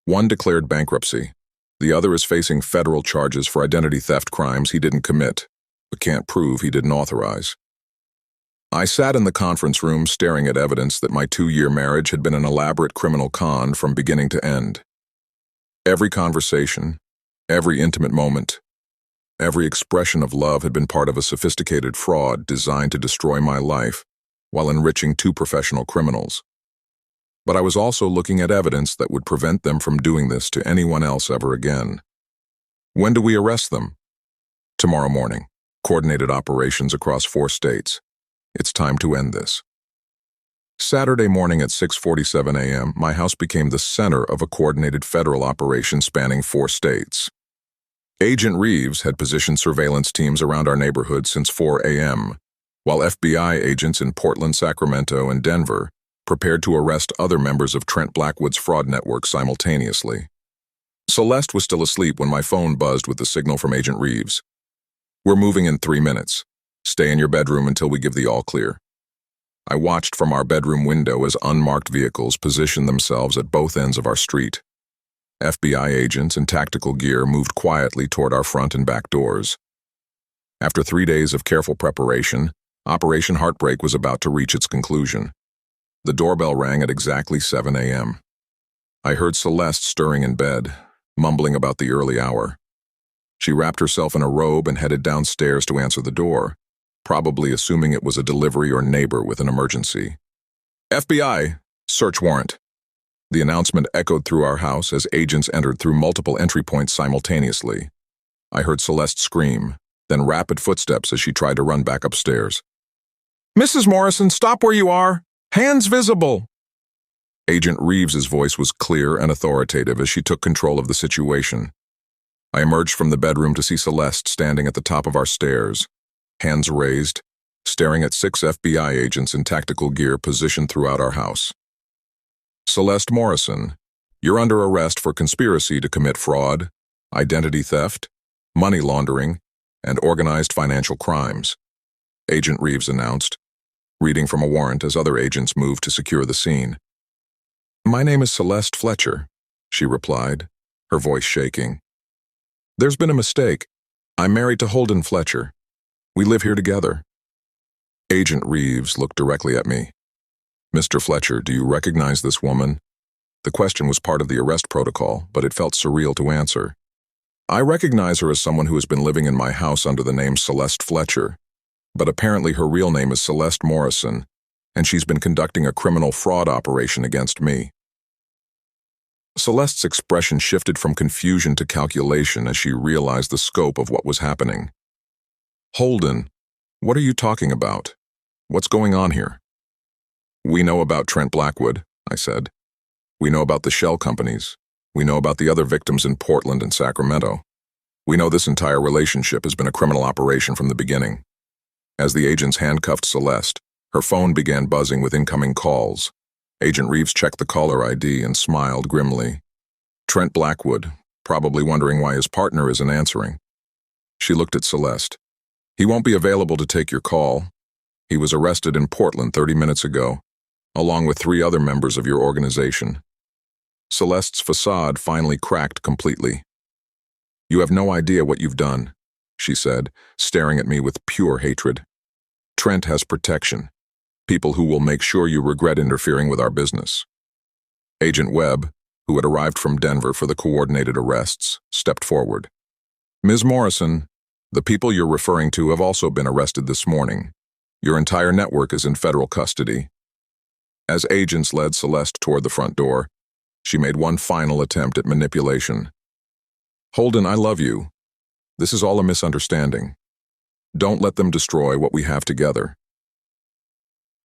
One declared bankruptcy. The other is facing federal charges for identity theft crimes he didn't commit, but can't prove he didn't authorize. I sat in the conference room staring at evidence that my 2-year marriage had been an elaborate criminal con from beginning to end. Every conversation, every intimate moment, every expression of love had been part of a sophisticated fraud designed to destroy my life while enriching 2 professional criminals. But I was also looking at evidence that would prevent them from doing this to anyone else ever again. When do we arrest them? Tomorrow morning. Coordinated operations across 4 states. It's time to end this. Saturday morning at 6:47 a.m., my house became the center of a coordinated federal operation spanning 4 states. Agent Reeves had positioned surveillance teams around our neighborhood since 4 a.m., while FBI agents in Portland, Sacramento, and Denver prepared to arrest other members of Trent Blackwood's fraud network simultaneously. Celeste was still asleep when my phone buzzed with the signal from Agent Reeves. We're moving in 3 minutes. Stay in your bedroom until we give the all clear. I watched from our bedroom window as unmarked vehicles positioned themselves at both ends of our street. FBI agents in tactical gear moved quietly toward our front and back doors. After 3 days of careful preparation, Operation Heartbreak was about to reach its conclusion. The doorbell rang at exactly 7 a.m. I heard Celeste stirring in bed, mumbling about the early hour. She wrapped herself in a robe and headed downstairs to answer the door, probably assuming it was a delivery or neighbor with an emergency. FBI, search warrant. The announcement echoed through our house as agents entered through multiple entry points simultaneously. I heard Celeste scream, then rapid footsteps as she tried to run back upstairs. Mrs. Morrison, stop where you are! Hands visible! Agent Reeves's voice was clear and authoritative as she took control of the situation. I emerged from the bedroom to see Celeste standing at the top of our stairs, hands raised, staring at 6 FBI agents in tactical gear positioned throughout our house. Celeste Morrison, you're under arrest for conspiracy to commit fraud, identity theft, money laundering, and organized financial crimes, Agent Reeves announced, reading from a warrant as other agents moved to secure the scene. My name is Celeste Fletcher, she replied, her voice shaking. There's been a mistake. I'm married to Holden Fletcher. We live here together. Agent Reeves looked directly at me. Mr. Fletcher, do you recognize this woman? The question was part of the arrest protocol, but it felt surreal to answer. I recognize her as someone who has been living in my house under the name Celeste Fletcher. But apparently her real name is Celeste Morrison, and she's been conducting a criminal fraud operation against me. Celeste's expression shifted from confusion to calculation as she realized the scope of what was happening. Holden, what are you talking about? What's going on here? We know about Trent Blackwood, I said. We know about the shell companies. We know about the other victims in Portland and Sacramento. We know this entire relationship has been a criminal operation from the beginning. As the agents handcuffed Celeste, her phone began buzzing with incoming calls. Agent Reeves checked the caller ID and smiled grimly. Trent Blackwood, probably wondering why his partner isn't answering. She looked at Celeste. He won't be available to take your call. He was arrested in Portland 30 minutes ago, along with 3 other members of your organization. Celeste's facade finally cracked completely. You have no idea what you've done, she said, staring at me with pure hatred. Trent has protection. People who will make sure you regret interfering with our business. Agent Webb, who had arrived from Denver for the coordinated arrests, stepped forward. Ms. Morrison, the people you're referring to have also been arrested this morning. Your entire network is in federal custody. As agents led Celeste toward the front door, she made one final attempt at manipulation. Holden, I love you. This is all a misunderstanding. Don't let them destroy what we have together.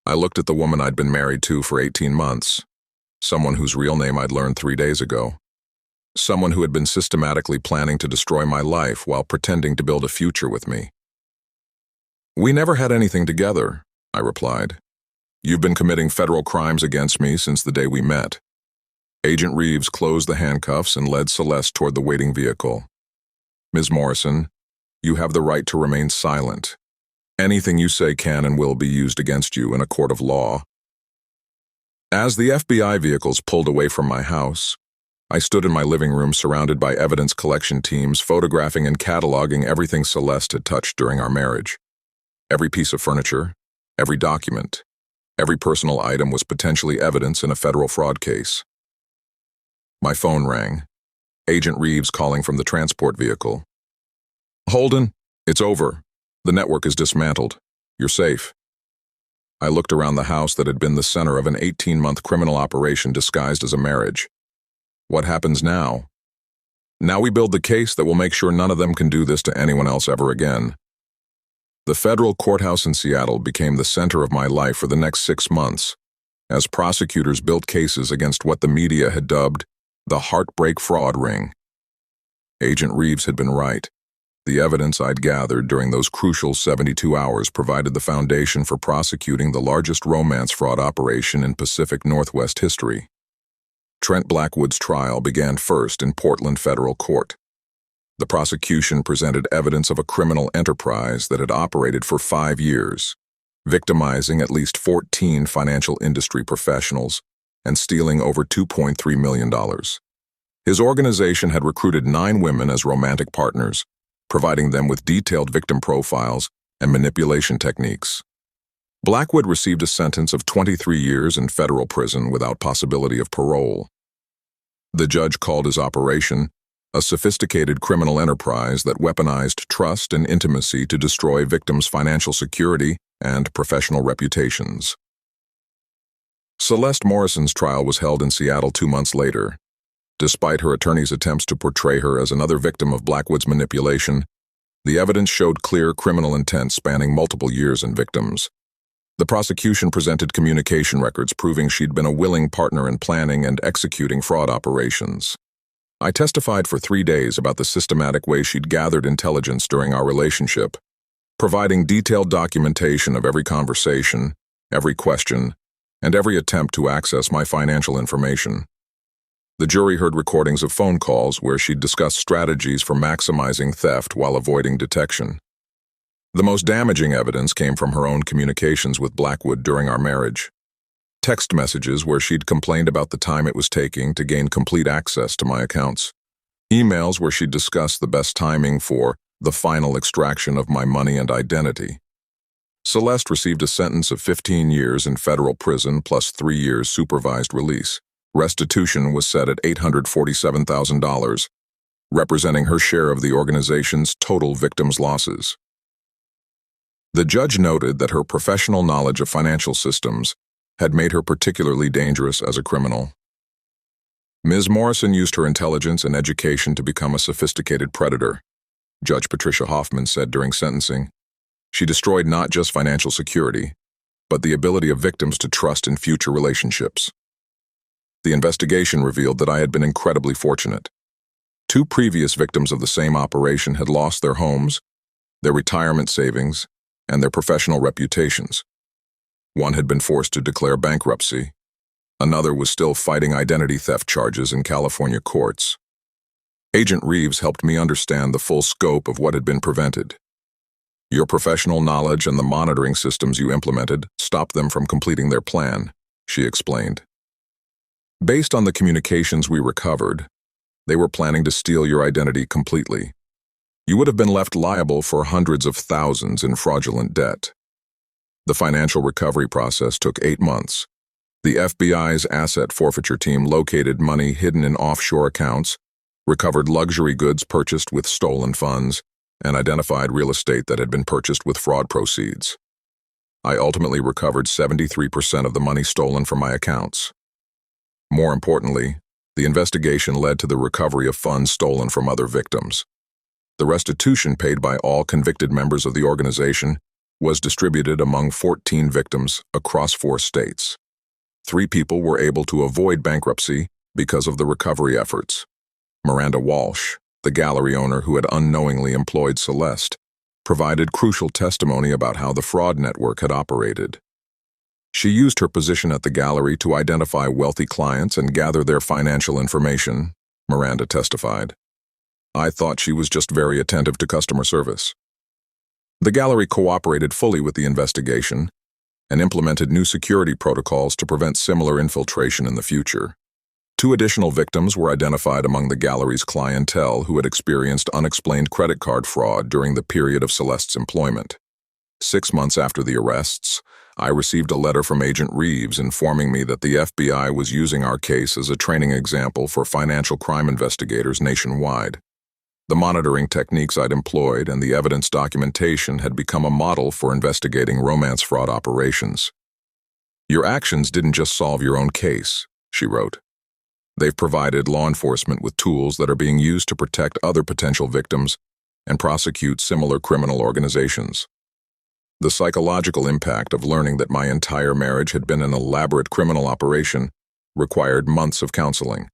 I looked at the woman I'd been married to for 18 months, someone whose real name I'd learned 3 days ago, someone who had been systematically planning to destroy my life while pretending to build a future with me. We never had anything together, I replied. You've been committing federal crimes against me since the day we met. Agent Reeves closed the handcuffs and led Celeste toward the waiting vehicle. Ms. Morrison, you have the right to remain silent. Anything you say can and will be used against you in a court of law. As the FBI vehicles pulled away from my house, I stood in my living room surrounded by evidence collection teams photographing and cataloging everything Celeste had touched during our marriage. Every piece of furniture, every document, every personal item was potentially evidence in a federal fraud case. My phone rang. Agent Reeves calling from the transport vehicle. Holden, it's over. The network is dismantled. You're safe. I looked around the house that had been the center of an 18-month criminal operation disguised as a marriage. What happens now? Now we build the case that will make sure none of them can do this to anyone else ever again. The federal courthouse in Seattle became the center of my life for the next 6 months, as prosecutors built cases against what the media had dubbed the heartbreak fraud ring. Agent Reeves had been right. The evidence I'd gathered during those crucial 72 hours provided the foundation for prosecuting the largest romance fraud operation in Pacific Northwest history. Trent Blackwood's trial began first in Portland Federal Court. The prosecution presented evidence of a criminal enterprise that had operated for 5 years, victimizing at least 14 financial industry professionals and stealing over $2.3 million. His organization had recruited 9 women as romantic partners, providing them with detailed victim profiles and manipulation techniques. Blackwood received a sentence of 23 years in federal prison without possibility of parole. The judge called his operation a sophisticated criminal enterprise that weaponized trust and intimacy to destroy victims' financial security and professional reputations. Celeste Morrison's trial was held in Seattle 2 months later. Despite her attorney's attempts to portray her as another victim of Blackwood's manipulation, the evidence showed clear criminal intent spanning multiple years and victims. The prosecution presented communication records proving she'd been a willing partner in planning and executing fraud operations. I testified for 3 days about the systematic way she'd gathered intelligence during our relationship, providing detailed documentation of every conversation, every question, and every attempt to access my financial information. The jury heard recordings of phone calls where she'd discussed strategies for maximizing theft while avoiding detection. The most damaging evidence came from her own communications with Blackwood during our marriage. Text messages where she'd complained about the time it was taking to gain complete access to my accounts. Emails where she'd discussed the best timing for the final extraction of my money and identity. Celeste received a sentence of 15 years in federal prison plus 3 years supervised release. Restitution was set at $847,000, representing her share of the organization's total victims' losses. The judge noted that her professional knowledge of financial systems had made her particularly dangerous as a criminal. Ms. Morrison used her intelligence and education to become a sophisticated predator, Judge Patricia Hoffman said during sentencing. She destroyed not just financial security, but the ability of victims to trust in future relationships. The investigation revealed that I had been incredibly fortunate. 2 previous victims of the same operation had lost their homes, their retirement savings, and their professional reputations. One had been forced to declare bankruptcy. Another was still fighting identity theft charges in California courts. Agent Reeves helped me understand the full scope of what had been prevented. Your professional knowledge and the monitoring systems you implemented stopped them from completing their plan, she explained. Based on the communications we recovered, they were planning to steal your identity completely. You would have been left liable for hundreds of thousands in fraudulent debt. The financial recovery process took 8 months. The FBI's asset forfeiture team located money hidden in offshore accounts, recovered luxury goods purchased with stolen funds, and identified real estate that had been purchased with fraud proceeds. I ultimately recovered 73% of the money stolen from my accounts. More importantly, the investigation led to the recovery of funds stolen from other victims. The restitution paid by all convicted members of the organization was distributed among 14 victims across 4 states. 3 people were able to avoid bankruptcy because of the recovery efforts. Miranda Walsh, the gallery owner who had unknowingly employed Celeste, provided crucial testimony about how the fraud network had operated. She used her position at the gallery to identify wealthy clients and gather their financial information, Miranda testified. I thought she was just very attentive to customer service. The gallery cooperated fully with the investigation and implemented new security protocols to prevent similar infiltration in the future. 2 additional victims were identified among the gallery's clientele who had experienced unexplained credit card fraud during the period of Celeste's employment. 6 months after the arrests, I received a letter from Agent Reeves informing me that the FBI was using our case as a training example for financial crime investigators nationwide. The monitoring techniques I'd employed and the evidence documentation had become a model for investigating romance fraud operations. Your actions didn't just solve your own case, she wrote. They've provided law enforcement with tools that are being used to protect other potential victims and prosecute similar criminal organizations. The psychological impact of learning that my entire marriage had been an elaborate criminal operation required months of counseling.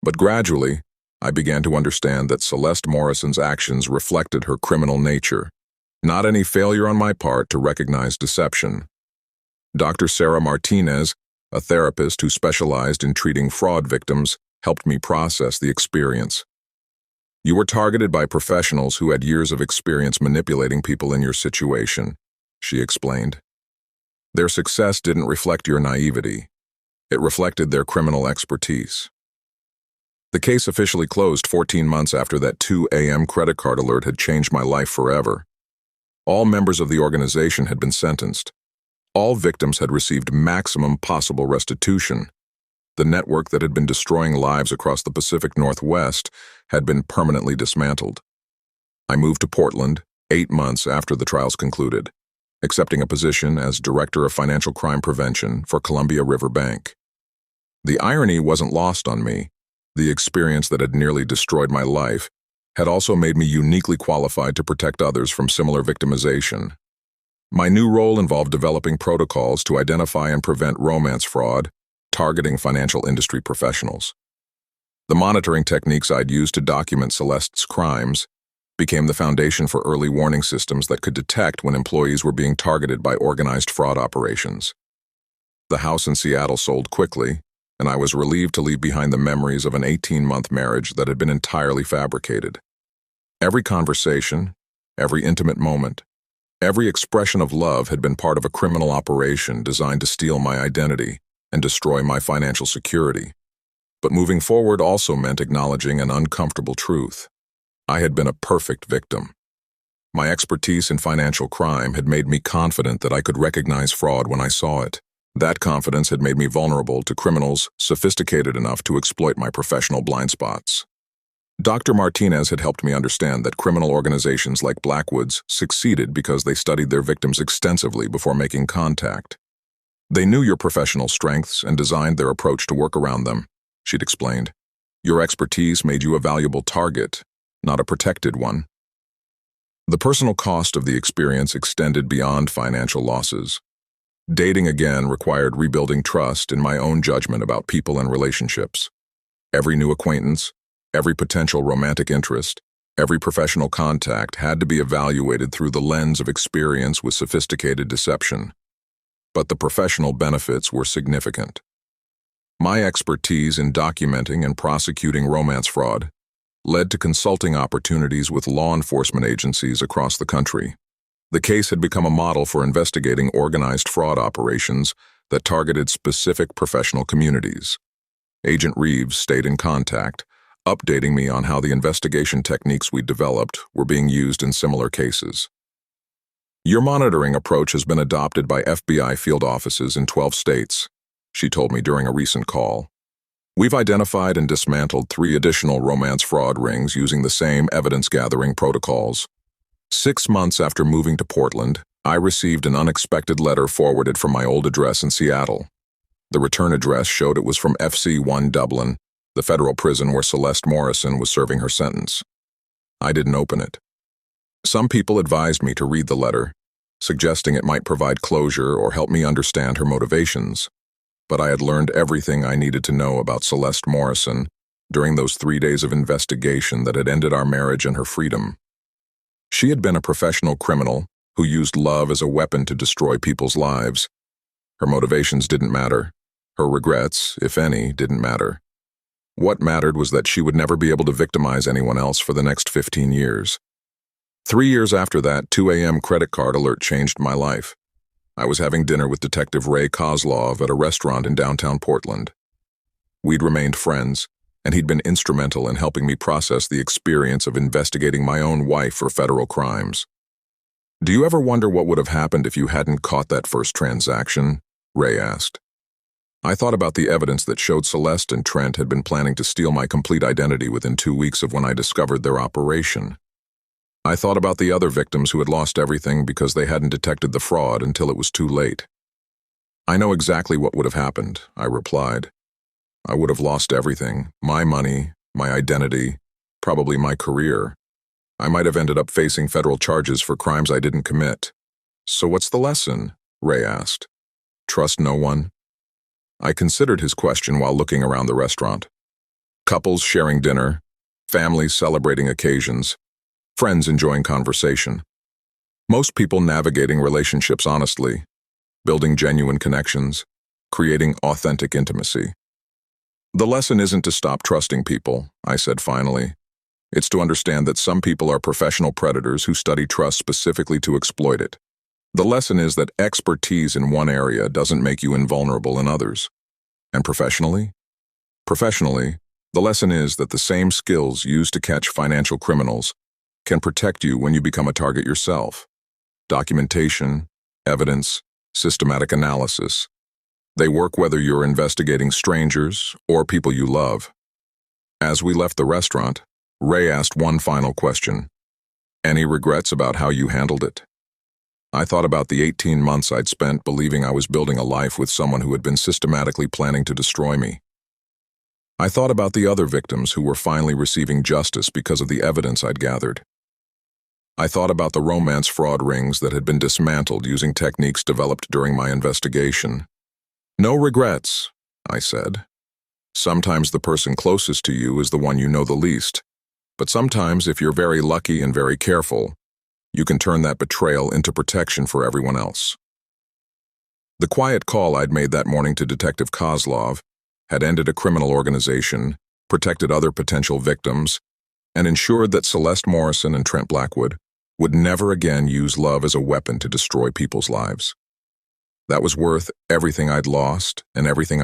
But gradually, I began to understand that Celeste Morrison's actions reflected her criminal nature, not any failure on my part to recognize deception. Dr. Sarah Martinez, a therapist who specialized in treating fraud victims, helped me process the experience. You were targeted by professionals who had years of experience manipulating people in your situation, she explained. Their success didn't reflect your naivety. It reflected their criminal expertise. The case officially closed 14 months after that 2 a.m. credit card alert had changed my life forever. All members of the organization had been sentenced. All victims had received maximum possible restitution. The network that had been destroying lives across the Pacific Northwest had been permanently dismantled. I moved to Portland 8 months after the trials concluded, accepting a position as Director of Financial Crime Prevention for Columbia River Bank. The irony wasn't lost on me. The experience that had nearly destroyed my life had also made me uniquely qualified to protect others from similar victimization. My new role involved developing protocols to identify and prevent romance fraud, targeting financial industry professionals. The monitoring techniques I'd used to document Celeste's crimes became the foundation for early warning systems that could detect when employees were being targeted by organized fraud operations. The house in Seattle sold quickly, and I was relieved to leave behind the memories of an 18-month marriage that had been entirely fabricated. Every conversation, every intimate moment, every expression of love had been part of a criminal operation designed to steal my identity and destroy my financial security. But moving forward also meant acknowledging an uncomfortable truth. I had been a perfect victim. My expertise in financial crime had made me confident that I could recognize fraud when I saw it. That confidence had made me vulnerable to criminals sophisticated enough to exploit my professional blind spots. Dr. Martinez had helped me understand that criminal organizations like Blackwood's succeeded because they studied their victims extensively before making contact. They knew your professional strengths and designed their approach to work around them, she'd explained. Your expertise made you a valuable target, not a protected one. The personal cost of the experience extended beyond financial losses. Dating again required rebuilding trust in my own judgment about people and relationships. Every new acquaintance, every potential romantic interest, every professional contact had to be evaluated through the lens of experience with sophisticated deception. But the professional benefits were significant. My expertise in documenting and prosecuting romance fraud led to consulting opportunities with law enforcement agencies across the country. The case had become a model for investigating organized fraud operations that targeted specific professional communities. Agent Reeves stayed in contact, updating me on how the investigation techniques we'd developed were being used in similar cases. Your monitoring approach has been adopted by FBI field offices in 12 states, she told me during a recent call. We've identified and dismantled 3 additional romance fraud rings using the same evidence-gathering protocols. 6 months after moving to Portland, I received an unexpected letter forwarded from my old address in Seattle. The return address showed it was from FC1 Dublin, the federal prison where Celeste Morrison was serving her sentence. I didn't open it. Some people advised me to read the letter, suggesting it might provide closure or help me understand her motivations. But I had learned everything I needed to know about Celeste Morrison during those 3 days of investigation that had ended our marriage and her freedom. She had been a professional criminal who used love as a weapon to destroy people's lives. Her motivations didn't matter. Her regrets, if any, didn't matter. What mattered was that she would never be able to victimize anyone else for the next 15 years. 3 years after that 2 a.m. credit card alert changed my life. I was having dinner with Detective Ray Kozlov at a restaurant in downtown Portland. We'd remained friends, and he'd been instrumental in helping me process the experience of investigating my own wife for federal crimes. Do you ever wonder what would have happened if you hadn't caught that first transaction? Ray asked. I thought about the evidence that showed Celeste and Trent had been planning to steal my complete identity within 2 weeks of when I discovered their operation. I thought about the other victims who had lost everything because they hadn't detected the fraud until it was too late. I know exactly what would have happened, I replied. I would have lost everything, my money, my identity, probably my career. I might have ended up facing federal charges for crimes I didn't commit. So what's the lesson? Ray asked. Trust no one? I considered his question while looking around the restaurant. Couples sharing dinner, families celebrating occasions, friends enjoying conversation. Most people navigating relationships honestly, building genuine connections, creating authentic intimacy. The lesson isn't to stop trusting people, I said finally. It's to understand that some people are professional predators who study trust specifically to exploit it. The lesson is that expertise in one area doesn't make you invulnerable in others. And professionally? Professionally, the lesson is that the same skills used to catch financial criminals can protect you when you become a target yourself. Documentation, evidence, systematic analysis. They work whether you're investigating strangers or people you love. As we left the restaurant, Ray asked one final question. Any regrets about how you handled it? I thought about the 18 months I'd spent believing I was building a life with someone who had been systematically planning to destroy me. I thought about the other victims who were finally receiving justice because of the evidence I'd gathered. I thought about the romance fraud rings that had been dismantled using techniques developed during my investigation. No regrets, I said. Sometimes the person closest to you is the one you know the least, but sometimes if you're very lucky and very careful, you can turn that betrayal into protection for everyone else. The quiet call I'd made that morning to Detective Kozlov had ended a criminal organization, protected other potential victims, and ensured that Celeste Morrison and Trent Blackwood would never again use love as a weapon to destroy people's lives. That was worth everything I'd lost and everything